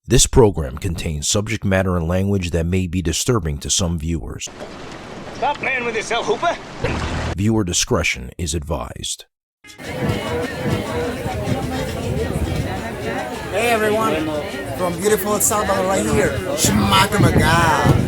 This program contains subject matter and language that may be disturbing to some viewers. Stop playing with yourself, Hooper. Viewer discretion is advised. Hey everyone, from beautiful El Salvador right here, SHMACKEMAGOB.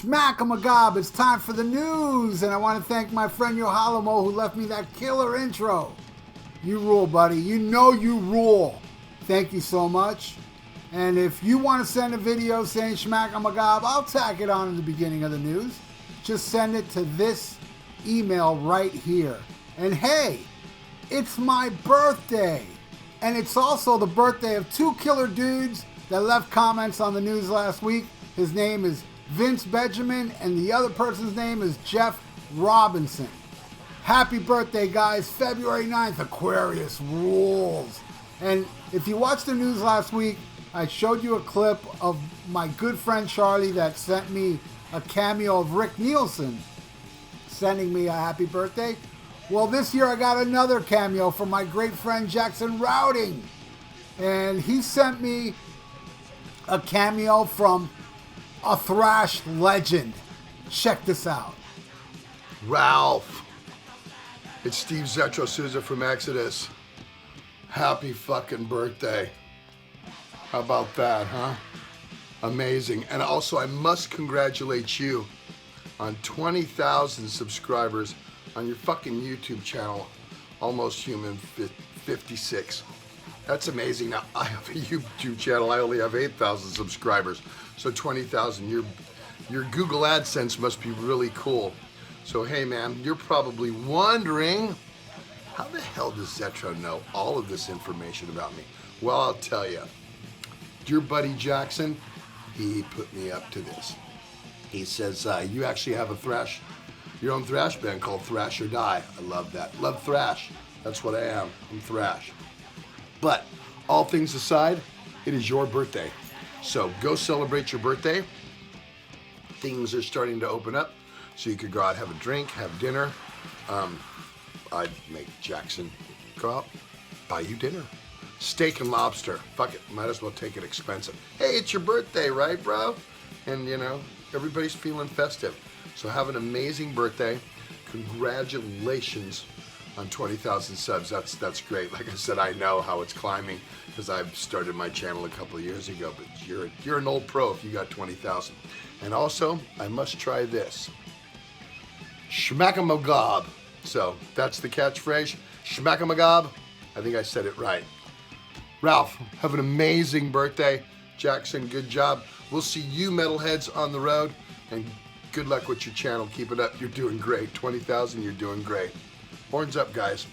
SHMACKEMAGOB, it's time for the news, and I want to thank my friend Yohalamo who left me that killer intro. You rule, buddy. You know you rule. Thank you so much. And if you want to send a video saying SHMACKEMAGOB, I'll tack it on in the beginning of the news. Just send it to this email right here. And hey, it's my birthday. And it's also the birthday of two killer dudes that left comments on the news last week. His name is Vince Benjamin, and the other person's name is Jeff Robinson. Happy birthday, guys. February 9th, Aquarius rules. And if you watched the news last week, I showed you a clip of my good friend Charlie that sent me a cameo of Rick Nielsen sending me a happy birthday. Well, this year I got another cameo from my great friend Jackson Routing. And he sent me a cameo from a thrash legend. Check this out. Ralph, it's Steve Zetro Souza from Exodus. Happy fucking birthday. How about that, huh? Amazing. And also, I must congratulate you on 20,000 subscribers on your fucking YouTube channel, Almost Human 56. That's amazing. Now, I have a YouTube channel. I only have 8,000 subscribers. So 20,000. Your Google AdSense must be really cool. So, hey, man, you're probably wondering, how the hell does Zetro know all of this information about me? Well, I'll tell you. Your buddy Jackson, he put me up to this. He says, you actually have your own thrash band called Thrash or Die. I love that. Love thrash. That's what I am. I'm thrash. But all things aside, it is your birthday. So go celebrate your birthday. Things are starting to open up, so you could go out, have a drink, have dinner. I'd make Jackson go out, buy you dinner. Steak and lobster. Fuck it, might as well take it expensive. Hey, it's your birthday, right, bro? And you know, everybody's feeling festive. So have an amazing birthday. Congratulations on 20,000 subs. That's great. Like I said, I know how it's climbing because I've started my channel a couple of years ago, but you're an old pro if you got 20,000. And also, I must try this. SHMACKEMAGOB. So that's the catchphrase. SHMACKEMAGOB. I think I said it right. Ralph, have an amazing birthday. Jackson, good job. We'll see you metalheads on the road, and good luck with your channel. Keep it up. You're doing great. 20,000, you're doing great. Horns up, guys.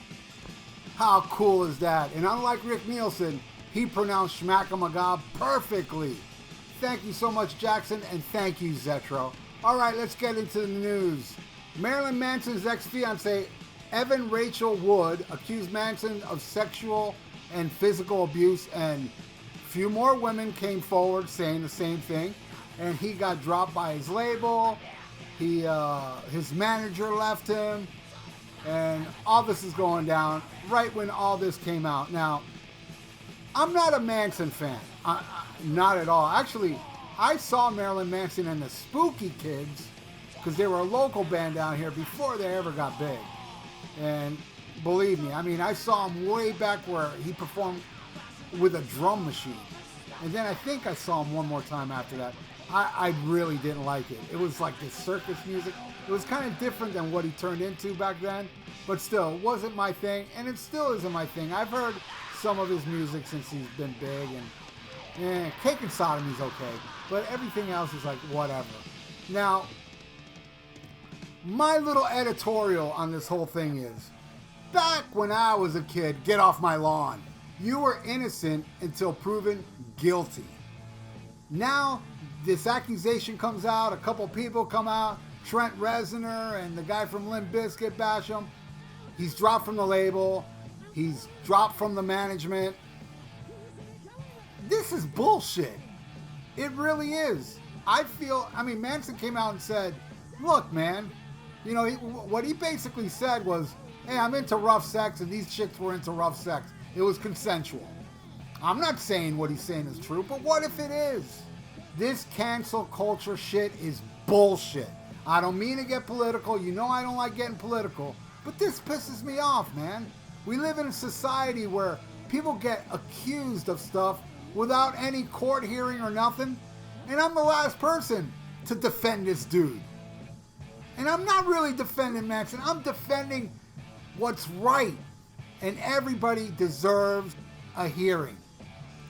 How cool is that? And unlike Rick Nielsen, he pronounced SHMACKEMAGOB perfectly. Thank you so much, Jackson, and thank you, Zetro. All right, let's get into the news. Marilyn Manson's ex-fiancée, Evan Rachel Wood, accused Manson of sexual and physical abuse, and a few more women came forward saying the same thing, and he got dropped by his label. His manager left him, and all this is going down right when all this came out. Now, I'm not a Manson fan, not at all. Actually, I saw Marilyn Manson and the Spooky Kids because they were a local band down here before they ever got big. And believe me, I mean, I saw him way back where he performed with a drum machine. And then I think I saw him one more time after that. I really didn't like it. It was like this circus music. It was kind of different than what he turned into back then. But still, it wasn't my thing. And it still isn't my thing. I've heard some of his music since he's been big. And Cake and Sodomy's okay. But everything else is like whatever. Now, my little editorial on this whole thing is, back when I was a kid, get off my lawn. You were innocent until proven guilty. Now, this accusation comes out, a couple people come out, Trent Reznor and the guy from Limp Bizkit bash him. He's dropped from the label. He's dropped from the management. This is bullshit. It really is. I feel, I mean, Manson came out and said, look, man, you know, what he basically said was, hey, I'm into rough sex, and these chicks were into rough sex. It was consensual. I'm not saying what he's saying is true, but what if it is? This cancel culture shit is bullshit. I don't mean to get political. You know I don't like getting political, but this pisses me off, man. We live in a society where people get accused of stuff without any court hearing or nothing, and I'm the last person to defend this dude. And I'm not really defending Manson. I'm defending what's right, and everybody deserves a hearing.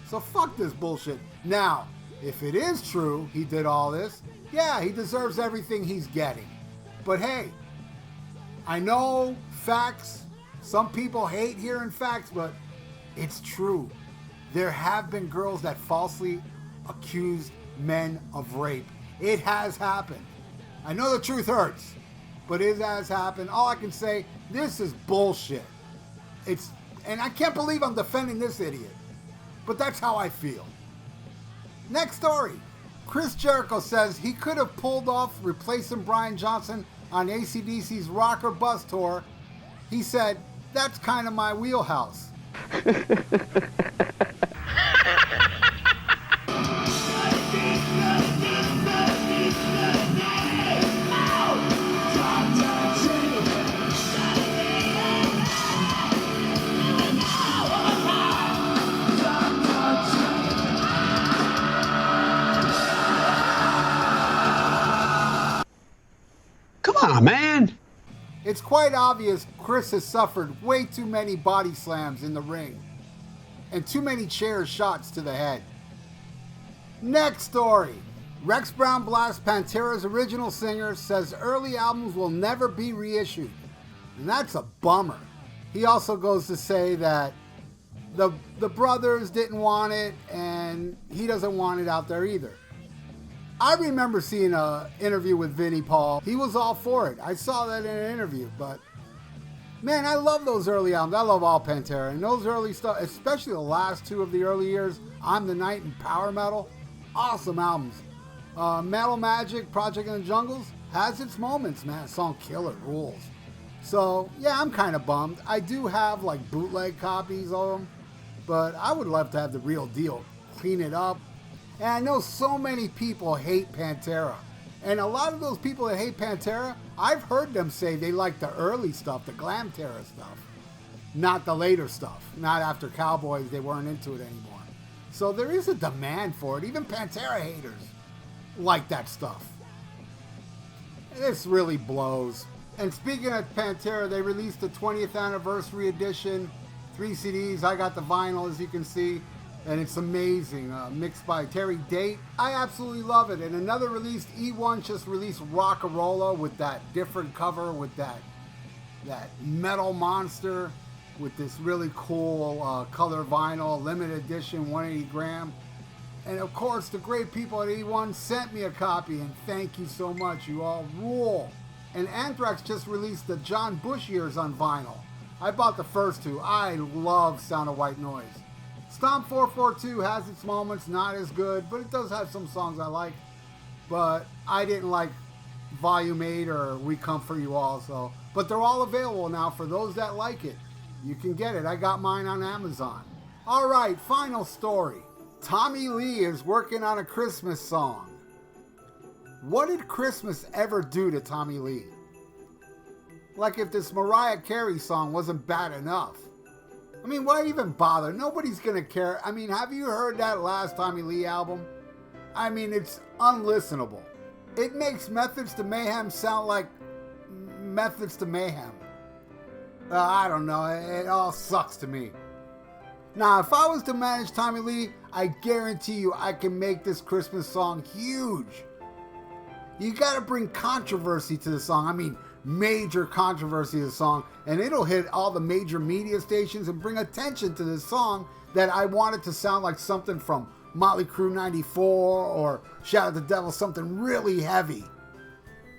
So fuck this bullshit. Now, if it is true he did all this, yeah, he deserves everything he's getting. But hey, I know facts. Some people hate hearing facts, but it's true. There have been girls that falsely accused men of rape. It has happened. I know the truth hurts, but it has happened. All I can say, this is bullshit. And I can't believe I'm defending this idiot, but that's how I feel. Next story. Chris Jericho says he could have pulled off replacing Brian Johnson on AC/DC's Rocker Bus Tour. He said, that's kind of my wheelhouse. Come on, man. It's quite obvious Chris has suffered way too many body slams in the ring and too many chair shots to the head. Next story. Rex Brown Blast, Pantera's original singer, says early albums will never be reissued. And that's a bummer. He also goes to say that the brothers didn't want it and he doesn't want it out there either. I remember seeing an interview with Vinnie Paul. He was all for it. I saw that in an interview, but man, I love those early albums. I love all Pantera, and those early stuff, especially the last two of the early years, I'm the Night and Power Metal, awesome albums. Metal Magic, Project in the Jungles, has its moments, man. Song Killer rules. So yeah, I'm kind of bummed. I do have like bootleg copies of them, but I would love to have the real deal, clean it up. And I know so many people hate Pantera. And a lot of those people that hate Pantera, I've heard them say they like the early stuff, the Glamterra stuff. Not the later stuff. Not after Cowboys, they weren't into it anymore. So there is a demand for it. Even Pantera haters like that stuff. This really blows. And speaking of Pantera, they released the 20th anniversary edition. 3 CDs. I got the vinyl, as you can see. And it's amazing, mixed by Terry Date. I absolutely love it. And another release, E1 just released Rockarola with that different cover with that metal monster with this really cool color vinyl, limited edition, 180 gram. And of course, the great people at E1 sent me a copy, and thank you so much. You all rule. And Anthrax just released the John Bush years on vinyl. I bought the first two. I love Sound of White Noise. Stomp 442 has its moments, not as good, but it does have some songs I like. But I didn't like Volume 8 or We Come For You All, so. But they're all available now for those that like it. You can get it. I got mine on Amazon. All right, final story. Tommy Lee is working on a Christmas song. What did Christmas ever do to Tommy Lee? Like if this Mariah Carey song wasn't bad enough. I mean, why even bother? Nobody's gonna care. I mean, have you heard that last Tommy Lee album? I mean, it's unlistenable. It makes Methods to Mayhem sound like Methods to Mayhem. I don't know. It all sucks to me. Now, if I was to manage Tommy Lee, I guarantee you I can make this Christmas song huge. You gotta bring controversy to the song. I mean, major controversy to the song, and it'll hit all the major media stations and bring attention to this song that I want it to sound like something from Motley Crue 94 or Shout at the Devil, something really heavy.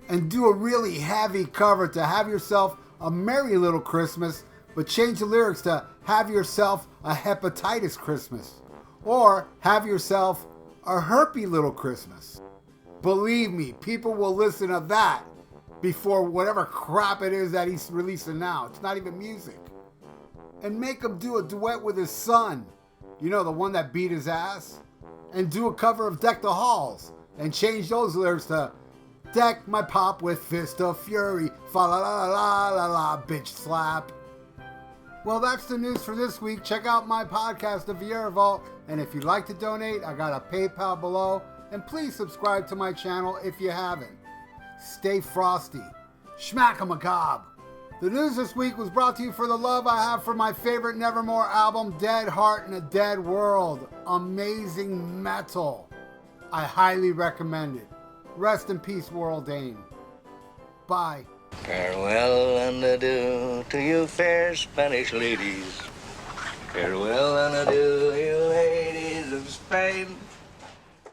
And do a really heavy cover to Have Yourself a Merry Little Christmas, but change the lyrics to Have Yourself a Hepatitis Christmas or Have Yourself a Herpy Little Christmas. Believe me, people will listen to that before whatever crap it is that he's releasing now. It's not even music. And make him do a duet with his son. You know, the one that beat his ass? And do a cover of Deck the Halls. And change those lyrics to deck my pop with fist of fury. Fa la la la la la, bitch slap. Well, that's the news for this week. Check out my podcast, The VIERA Vault. And if you'd like to donate, I got a PayPal below. And please subscribe to my channel if you haven't. Stay frosty. SHMACKEMAGOB. The news this week was brought to you for the love I have for my favorite Nevermore album, Dead Heart in a Dead World. Amazing metal. I highly recommend it. Rest in peace, World Dane. Bye. Farewell and adieu to you fair Spanish ladies. Farewell and adieu, you ladies of Spain.